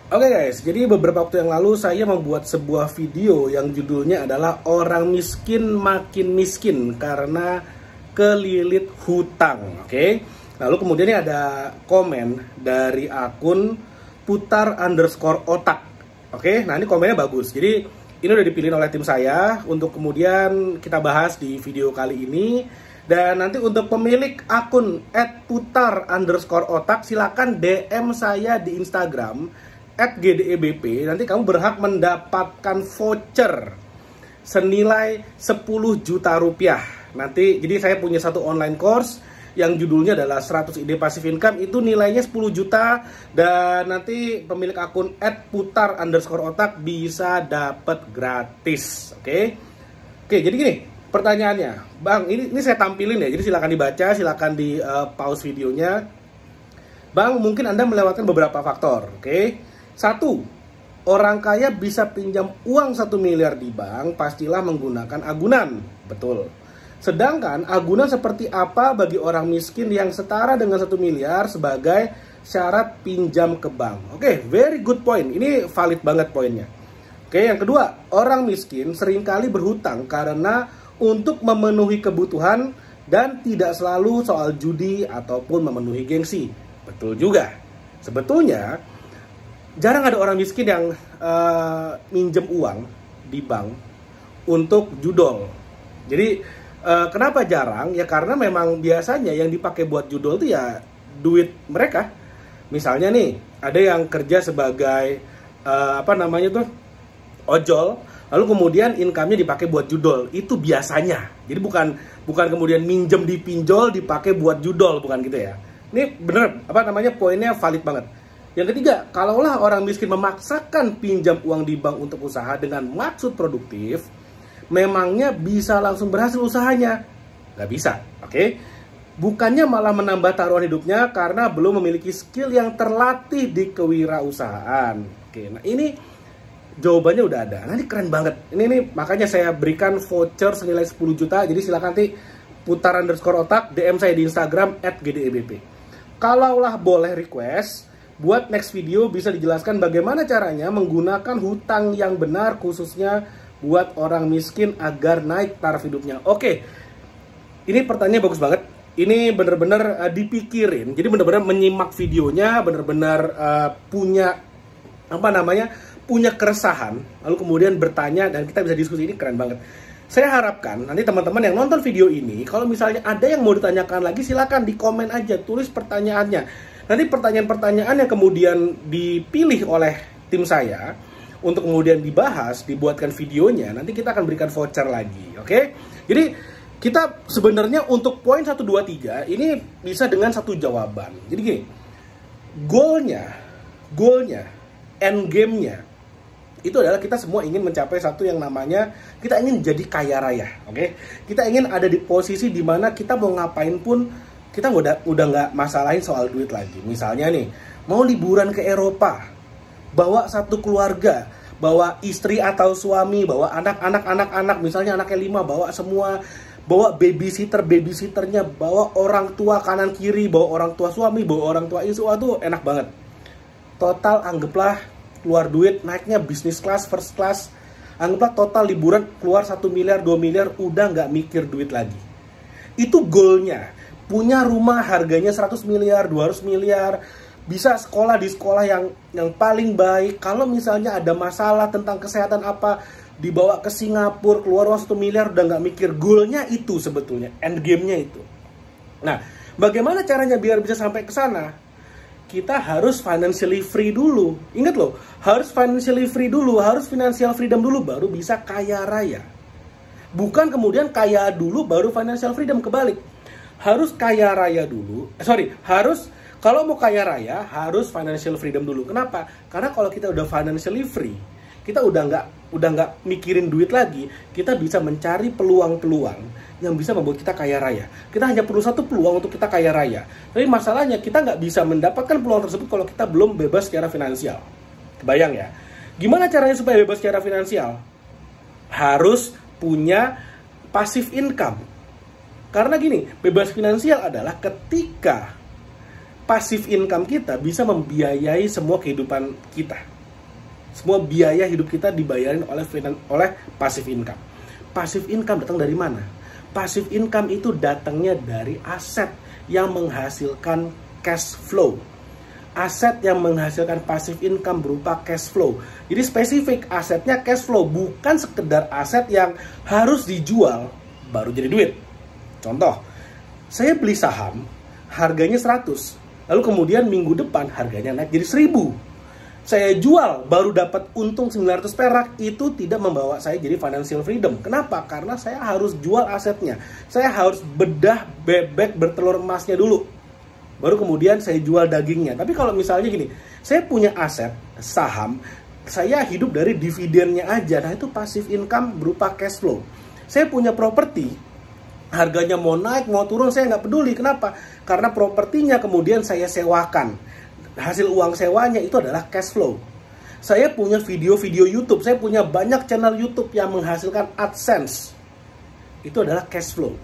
Oke guys, jadi beberapa waktu yang lalu saya membuat sebuah video yang judulnya adalah orang miskin makin miskin karena kelilit hutang. Oke, lalu kemudian ini ada komen dari akun putar_otak. Oke, nah ini komennya bagus. Jadi ini udah dipilih oleh tim saya untuk kemudian kita bahas di video kali ini. Dan nanti untuk pemilik akun @putar_otak silakan DM saya di Instagram @gdebp. Nanti kamu berhak mendapatkan voucher senilai 10 juta rupiah. Nanti jadi saya punya satu online course yang judulnya adalah 100 ide passive income, itu nilainya 10 juta. Dan nanti pemilik akun @putar_otak bisa dapat gratis. Oke, jadi gini pertanyaannya, Bang, ini saya tampilin ya, jadi silakan dibaca, silakan di pause videonya. Bang, mungkin Anda melewatkan beberapa faktor. Oke, 1, orang kaya bisa pinjam uang 1 miliar di bank, pastilah menggunakan agunan. Betul. Sedangkan agunan seperti apa bagi orang miskin yang setara dengan 1 miliar sebagai syarat pinjam ke bank? Oke, very good point. Ini valid banget poinnya. Oke, yang kedua, orang miskin seringkali berhutang karena untuk memenuhi kebutuhan dan tidak selalu soal judi ataupun memenuhi gengsi. Betul juga. Sebetulnya jarang ada orang miskin yang minjem uang di bank untuk judol. Jadi kenapa jarang? Ya karena memang biasanya yang dipakai buat judol itu ya duit mereka. Misalnya nih, ada yang kerja sebagai ojol, lalu kemudian income-nya dipakai buat judol. Itu biasanya. Jadi bukan kemudian minjem di pinjol dipakai buat judol, bukan gitu ya. Ini bener poinnya valid banget. Yang ketiga, kalaulah orang miskin memaksakan pinjam uang di bank untuk usaha dengan maksud produktif, memangnya bisa langsung berhasil usahanya? Nggak bisa, oke? Bukannya malah menambah taruhan hidupnya karena belum memiliki skill yang terlatih di kewirausahaan. Oke, nah ini jawabannya udah ada. Nah ini keren banget. Ini makanya saya berikan voucher senilai 10 juta. Jadi silakan nanti putar_otak DM saya di Instagram @gdebp. Kalaulah boleh request, buat next video bisa dijelaskan bagaimana caranya menggunakan hutang yang benar khususnya buat orang miskin agar naik taraf hidupnya. Oke, ini pertanyaannya bagus banget. Ini bener-bener dipikirin. Jadi bener-bener menyimak videonya, bener-bener punya punya keresahan, lalu kemudian bertanya dan kita bisa diskusi. Ini keren banget. Saya harapkan nanti teman-teman yang nonton video ini, kalau misalnya ada yang mau ditanyakan lagi, silakan di komen aja, tulis pertanyaannya. Nanti pertanyaan-pertanyaan yang kemudian dipilih oleh tim saya untuk kemudian dibahas, dibuatkan videonya, nanti kita akan berikan voucher lagi, oke? Jadi kita sebenarnya untuk poin 1, 2, 3 ini bisa dengan satu jawaban. Jadi gini, goalnya, end game-nya itu adalah kita semua ingin mencapai satu yang namanya kita ingin jadi kaya raya, oke? Kita ingin ada di posisi dimana kita mau ngapain pun kita udah nggak masalahin soal duit lagi. Misalnya nih, mau liburan ke Eropa, bawa satu keluarga, bawa istri atau suami, bawa anak-anak, misalnya anaknya 5, bawa semua, bawa babysitternya, bawa orang tua kanan kiri, bawa orang tua suami, bawa orang tua istri, waduh enak banget. Total anggaplah keluar duit, naiknya bisnis class, first class, anggaplah total liburan keluar 1 miliar, 2 miliar, udah nggak mikir duit lagi. Itu goalnya. Punya rumah harganya 100 miliar, 200 miliar, bisa sekolah di sekolah yang paling baik. Kalau misalnya ada masalah tentang kesehatan apa, dibawa ke Singapura, keluar uang 1 miliar, udah nggak mikir. Goalnya itu sebetulnya, end game-nya itu. Nah, bagaimana caranya biar bisa sampai ke sana? Kita harus financially free dulu. Ingat loh, harus financially free dulu, harus financial freedom dulu, baru bisa kaya raya. Bukan kemudian kaya dulu, baru financial freedom, kebalik. Harus kaya raya dulu, kalau mau kaya raya, harus financial freedom dulu. Kenapa? Karena kalau kita udah financially free, kita udah nggak mikirin duit lagi, kita bisa mencari peluang-peluang yang bisa membuat kita kaya raya. Kita hanya perlu satu peluang untuk kita kaya raya. Tapi masalahnya kita nggak bisa mendapatkan peluang tersebut kalau kita belum bebas secara finansial. Kebayang ya? Gimana caranya supaya bebas secara finansial? Harus punya passive income. Karena gini, bebas finansial adalah ketika passive income kita bisa membiayai semua kehidupan kita. Semua biaya hidup kita dibayarin oleh passive income. Passive income datang dari mana? Passive income itu datangnya dari aset yang menghasilkan cash flow. Aset yang menghasilkan passive income berupa cash flow. Jadi spesifik, asetnya cash flow, bukan sekedar aset yang harus dijual baru jadi duit. Contoh, saya beli saham harganya 100, lalu kemudian minggu depan harganya naik jadi 1000. Saya jual baru dapat untung 900 perak, itu tidak membawa saya jadi financial freedom. Kenapa? Karena saya harus jual asetnya. Saya harus bedah bebek bertelur emasnya dulu, baru kemudian saya jual dagingnya. Tapi kalau misalnya gini, saya punya aset saham, saya hidup dari dividennya aja, nah itu passive income berupa cash flow. Saya punya properti, harganya mau naik mau turun saya nggak peduli. Kenapa? Karena propertinya kemudian saya sewakan, hasil uang sewanya itu adalah cash flow. Saya punya video-video YouTube, saya punya banyak channel YouTube yang menghasilkan AdSense, itu adalah cash flow.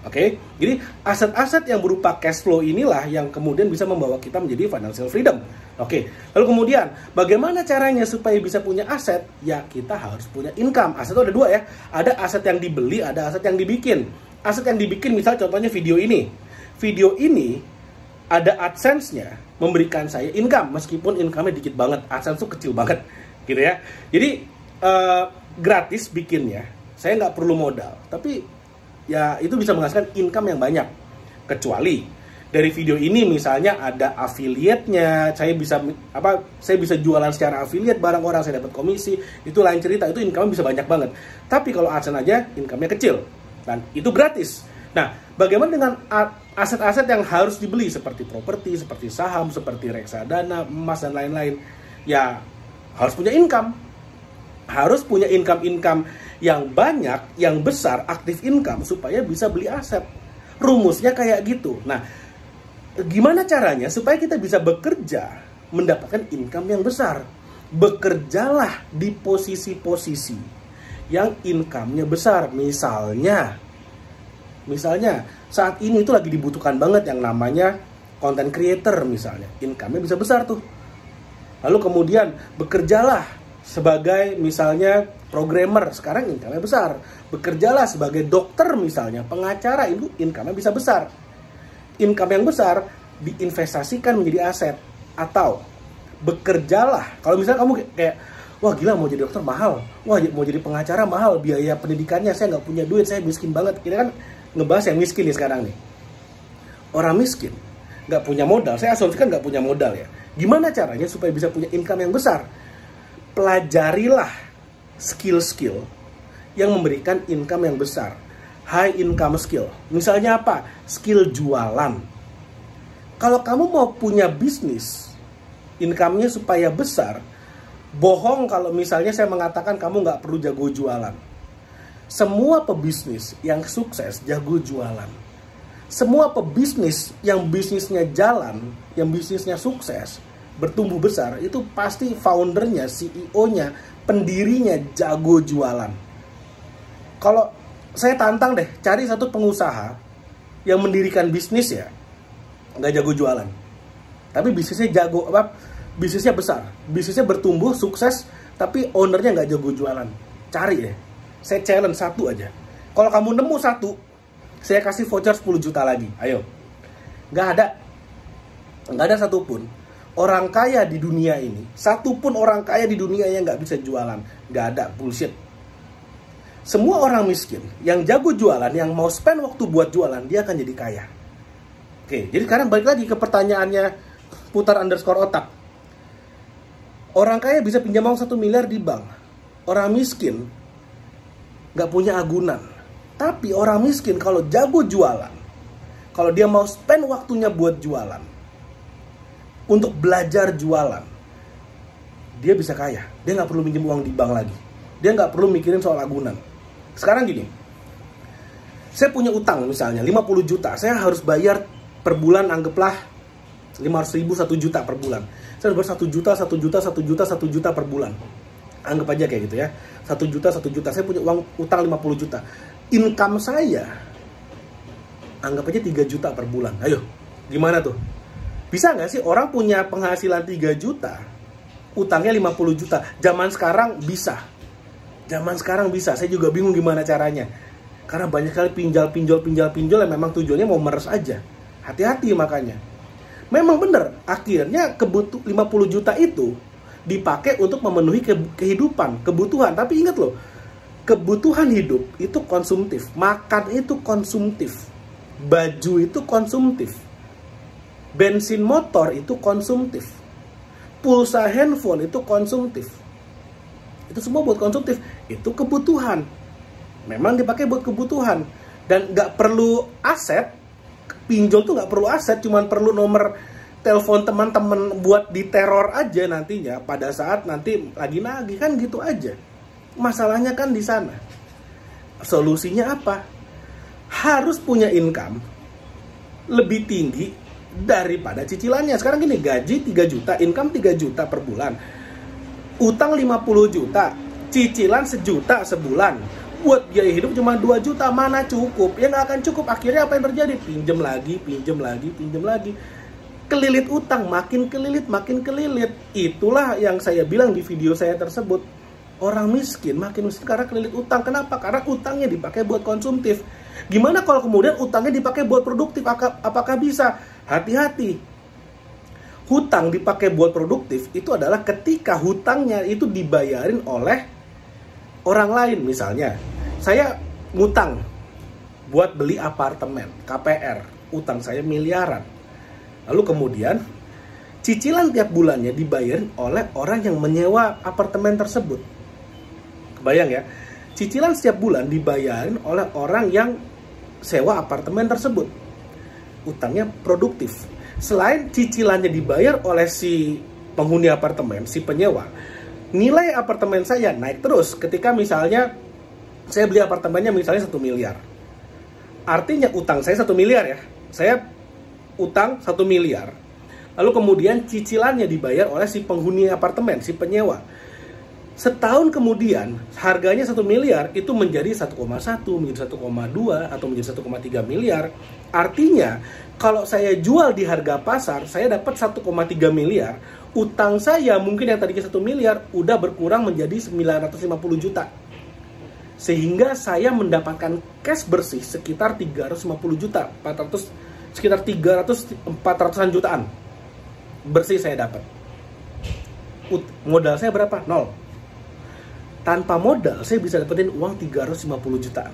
Oke, jadi aset-aset yang berupa cash flow inilah yang kemudian bisa membawa kita menjadi financial freedom. Oke, lalu kemudian bagaimana caranya supaya bisa punya aset? Ya kita harus punya income. Aset itu ada dua ya, ada aset yang dibeli, ada aset yang dibikin. Aset yang dibikin misal contohnya video ini. Video ini ada AdSense-nya, memberikan saya income, meskipun income-nya dikit banget, AdSense itu kecil banget, gitu ya. Jadi gratis bikinnya, saya nggak perlu modal, tapi ya itu bisa menghasilkan income yang banyak. Kecuali dari video ini misalnya ada affiliate-nya, saya bisa jualan secara affiliate barang orang, saya dapat komisi, itu lain cerita, itu income bisa banyak banget. Tapi kalau AdSense aja income-nya kecil dan itu gratis. Nah, bagaimana dengan aset-aset yang harus dibeli seperti properti, seperti saham, seperti reksadana, emas dan lain-lain? Ya harus punya income. Harus punya income yang banyak, yang besar, aktif income supaya bisa beli aset. Rumusnya kayak gitu. Nah, gimana caranya supaya kita bisa bekerja mendapatkan income yang besar? Bekerjalah di posisi-posisi yang income-nya besar. Misalnya saat ini itu lagi dibutuhkan banget yang namanya content creator misalnya. Income-nya bisa besar tuh. Lalu kemudian bekerjalah sebagai misalnya programmer, sekarang income-nya besar. Bekerjalah sebagai dokter misalnya, pengacara, itu income-nya bisa besar. Income yang besar diinvestasikan menjadi aset. Atau bekerjalah, kalau misalnya kamu kayak, wah gila mau jadi dokter mahal, wah mau jadi pengacara mahal, biaya pendidikannya saya nggak punya duit, saya miskin banget. Kita kan ngebahas yang miskin nih sekarang nih. Orang miskin nggak punya modal, saya asumsikan nggak punya modal ya. Gimana caranya supaya bisa punya income yang besar? Pelajarilah skill-skill yang memberikan income yang besar. High income skill. Misalnya apa? Skill jualan. Kalau kamu mau punya bisnis, income-nya supaya besar, bohong kalau misalnya saya mengatakan kamu nggak perlu jago jualan. Semua pebisnis yang sukses jago jualan. Semua pebisnis yang bisnisnya jalan, yang bisnisnya sukses, bertumbuh besar, itu pasti foundernya, CEO-nya, pendirinya jago jualan. Kalau saya tantang deh, cari satu pengusaha yang mendirikan bisnis ya, nggak jago jualan. Tapi bisnisnya jago, bisnisnya besar, bisnisnya bertumbuh, sukses, tapi ownernya nggak jago jualan. Cari deh. Saya challenge satu aja. Kalau kamu nemu satu, saya kasih voucher 10 juta lagi. Ayo. Nggak ada satupun orang kaya di dunia ini, satupun orang kaya di dunia yang nggak bisa jualan. Nggak ada, bullshit. Semua orang miskin yang jago jualan, yang mau spend waktu buat jualan, dia akan jadi kaya. Oke, jadi sekarang balik lagi ke pertanyaannya putar_otak. Orang kaya bisa pinjam uang 1 miliar di bank. Orang miskin nggak punya agunan. Tapi orang miskin kalau jago jualan, kalau dia mau spend waktunya buat jualan, untuk belajar jualan, dia bisa kaya. Dia nggak perlu minjem uang di bank lagi. Dia nggak perlu mikirin soal agunan. Sekarang gini, saya punya utang misalnya 50 juta. Saya harus bayar per bulan, anggaplah 500 ribu, 1 juta per bulan. Saya harus bayar 1 juta, 1 juta, 1 juta, 1 juta per bulan. Anggap aja kayak gitu ya. 1 juta, 1 juta. Saya punya uang utang 50 juta. Income saya, anggap aja 3 juta per bulan. Ayo, gimana tuh? Bisa nggak sih orang punya penghasilan 3 juta, utangnya 50 juta. Zaman sekarang bisa. Saya juga bingung gimana caranya. Karena banyak sekali pinjol yang memang tujuannya mau meres aja. Hati-hati makanya. Memang benar, akhirnya 50 juta itu dipakai untuk memenuhi kehidupan, kebutuhan. Tapi ingat loh, kebutuhan hidup itu konsumtif. Makan itu konsumtif. Baju itu konsumtif. Bensin motor itu konsumtif. Pulsa handphone itu konsumtif. Itu semua buat konsumtif. Itu kebutuhan. Memang dipakai buat kebutuhan. Dan nggak perlu aset. Pinjol tuh nggak perlu aset. Cuman perlu nomor telepon teman-teman buat diteror aja nantinya. Pada saat nanti lagi nagih, kan gitu aja. Masalahnya kan di sana. Solusinya apa? Harus punya income lebih tinggi daripada cicilannya. Sekarang gini, gaji 3 juta, income 3 juta per bulan. Utang 50 juta, cicilan 1 juta sebulan. Buat biaya hidup cuma 2 juta, mana cukup? Ya nggak akan cukup. Akhirnya apa yang terjadi? Pinjem lagi. Kelilit utang, makin kelilit. Itulah yang saya bilang di video saya tersebut. Orang miskin makin miskin karena kelilit utang. Kenapa? Karena utangnya dipakai buat konsumtif. Gimana kalau kemudian utangnya dipakai buat produktif? Apakah bisa? Hati-hati. Hutang dipakai buat produktif itu adalah ketika hutangnya itu dibayarin oleh orang lain. Misalnya, saya ngutang buat beli apartemen, KPR, utang saya miliaran. Lalu kemudian cicilan tiap bulannya dibayarin oleh orang yang menyewa apartemen tersebut. Kebayang ya? Cicilan setiap bulan dibayarin oleh orang yang sewa apartemen tersebut. Utangnya produktif. Selain cicilannya dibayar oleh si penghuni apartemen, si penyewa, nilai apartemen saya naik terus ketika misalnya saya beli apartemennya misalnya 1 miliar. Artinya utang saya 1 miliar ya. Saya utang 1 miliar. Lalu kemudian cicilannya dibayar oleh si penghuni apartemen, si penyewa. Setahun kemudian harganya 1 miliar itu menjadi 1,1, menjadi 1,2 atau menjadi 1,3 miliar. Artinya kalau saya jual di harga pasar, saya dapat 1,3 miliar. Utang saya mungkin yang tadinya 1 miliar udah berkurang menjadi 950 juta. Sehingga saya mendapatkan cash bersih sekitar 350 juta, sekitar 400-an jutaan bersih saya dapat. Modal saya berapa? 0. Tanpa modal saya bisa dapetin uang 350 juta.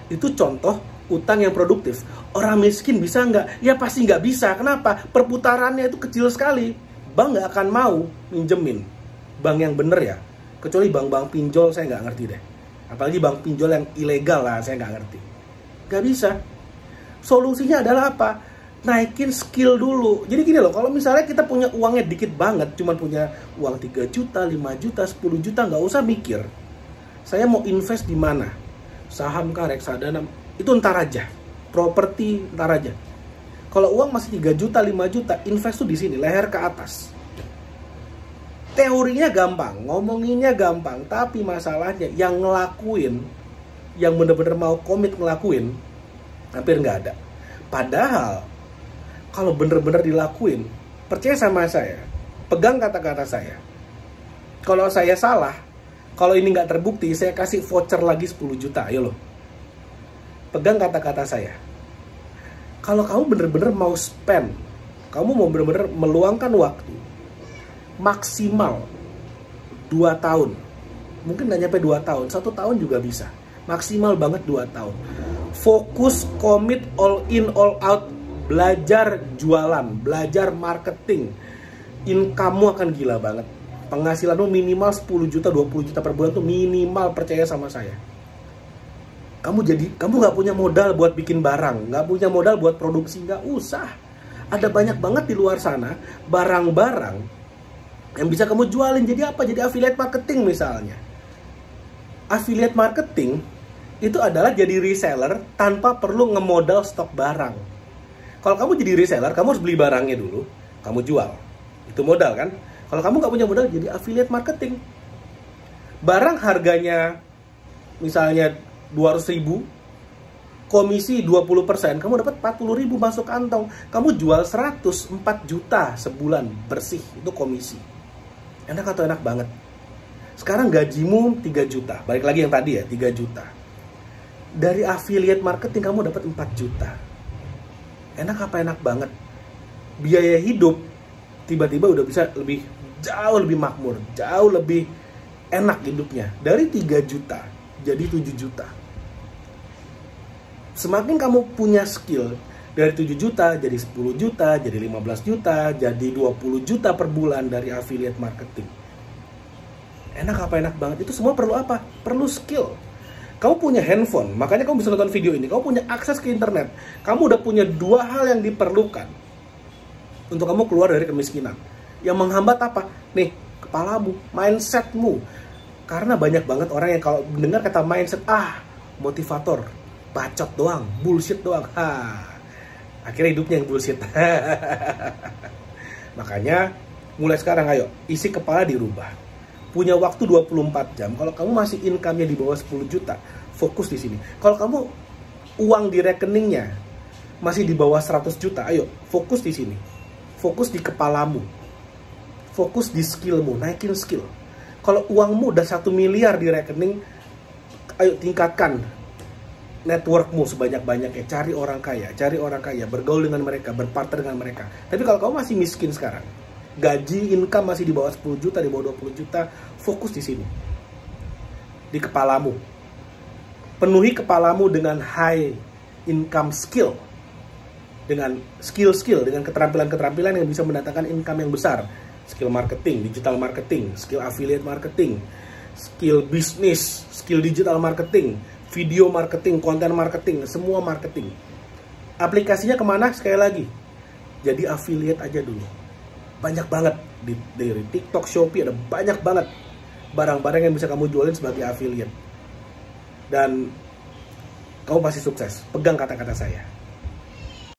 Itu contoh utang yang produktif. Orang miskin bisa nggak? Ya pasti nggak bisa. Kenapa? Perputarannya itu kecil sekali. Bank nggak akan mau minjemin. Bank yang bener ya. Kecuali bank-bank pinjol saya nggak ngerti deh. Apalagi bank pinjol yang ilegal lah, saya nggak ngerti. Nggak bisa. Solusinya adalah apa? Naikin skill dulu. Jadi gini loh, kalau misalnya kita punya uangnya dikit banget, cuma punya uang 3 juta, 5 juta, 10 juta, nggak usah mikir. Saya mau invest di mana? Saham kah, reksadana? Itu ntar aja. Properti ntar aja. Kalau uang masih 3 juta, 5 juta, invest tuh di sini, leher ke atas. Teorinya gampang, ngomonginnya gampang, tapi masalahnya yang ngelakuin, yang bener-bener mau komit ngelakuin, hampir nggak ada. Padahal kalau bener-bener dilakuin, percaya sama saya, pegang kata-kata saya. Kalau saya salah, kalau ini nggak terbukti, saya kasih voucher lagi 10 juta, ayo loh. Pegang kata-kata saya. Kalau kamu bener-bener mau spend, kamu mau bener-bener meluangkan waktu, maksimal 2 tahun. Mungkin nggak nyampe 2 tahun, 1 tahun juga bisa. Maksimal banget 2 tahun. Fokus, komit, all in, all out. Belajar jualan, belajar marketing. Income-mu akan gila banget. Penghasilanmu minimal 10 juta, 20 juta per bulan tuh minimal, percaya sama saya. Kamu nggak punya modal buat bikin barang, nggak punya modal buat produksi, nggak usah. Ada banyak banget di luar sana barang-barang yang bisa kamu jualin. Jadi apa? Jadi affiliate marketing misalnya. Affiliate marketing itu adalah jadi reseller tanpa perlu ngemodal stok barang. Kalau kamu jadi reseller, kamu harus beli barangnya dulu, kamu jual. Itu modal kan? Kalau kamu nggak punya modal, jadi affiliate marketing. Barang harganya misalnya 200.000, komisi 20%, kamu dapat 40.000 masuk kantong. Kamu jual 104 juta sebulan bersih, itu komisi. Enak atau enak banget? Sekarang gajimu 3 juta, balik lagi yang tadi ya, 3 juta. Dari affiliate marketing kamu dapat 4 juta. Enak apa enak banget? Biaya hidup tiba-tiba udah bisa jauh lebih makmur, jauh lebih enak hidupnya. Dari 3 juta jadi 7 juta. Semakin kamu punya skill, dari 7 juta jadi 10 juta, jadi 15 juta, jadi 20 juta per bulan dari affiliate marketing. Enak apa enak banget? Itu semua perlu apa? Perlu skill. Kamu punya handphone, makanya kamu bisa nonton video ini. Kamu punya akses ke internet. Kamu udah punya 2 hal yang diperlukan untuk kamu keluar dari kemiskinan. Yang menghambat apa? Nih, kepalamu, mindsetmu. Karena banyak banget orang yang kalau mendengar kata mindset, motivator, bacot doang, bullshit doang. Akhirnya hidupnya yang bullshit. Makanya mulai sekarang ayo, isi kepala dirubah. Punya waktu 24 jam. Kalau kamu masih income-nya di bawah 10 juta, fokus di sini. Kalau kamu uang di rekeningnya masih di bawah 100 juta, ayo fokus di sini. Fokus di kepalamu. Fokus di skillmu, naikin skill. Kalau uangmu udah 1 miliar di rekening, ayo tingkatkan networkmu sebanyak-banyaknya. Cari orang kaya, bergaul dengan mereka, berpartner dengan mereka. Tapi kalau kamu masih miskin sekarang, gaji income masih di bawah 10 juta, di bawah 20 juta, fokus di sini. Di kepalamu. Penuhi kepalamu dengan high income skill. Dengan skill-skill, dengan keterampilan-keterampilan yang bisa mendatangkan income yang besar. Skill marketing, digital marketing, skill affiliate marketing, skill bisnis, skill digital marketing, video marketing, konten marketing, semua marketing. Aplikasinya kemana? Sekali lagi, jadi affiliate aja dulu. Banyak banget dari TikTok, Shopee, ada banyak banget barang-barang yang bisa kamu jualin sebagai affiliate. Dan kamu pasti sukses. Pegang kata-kata saya.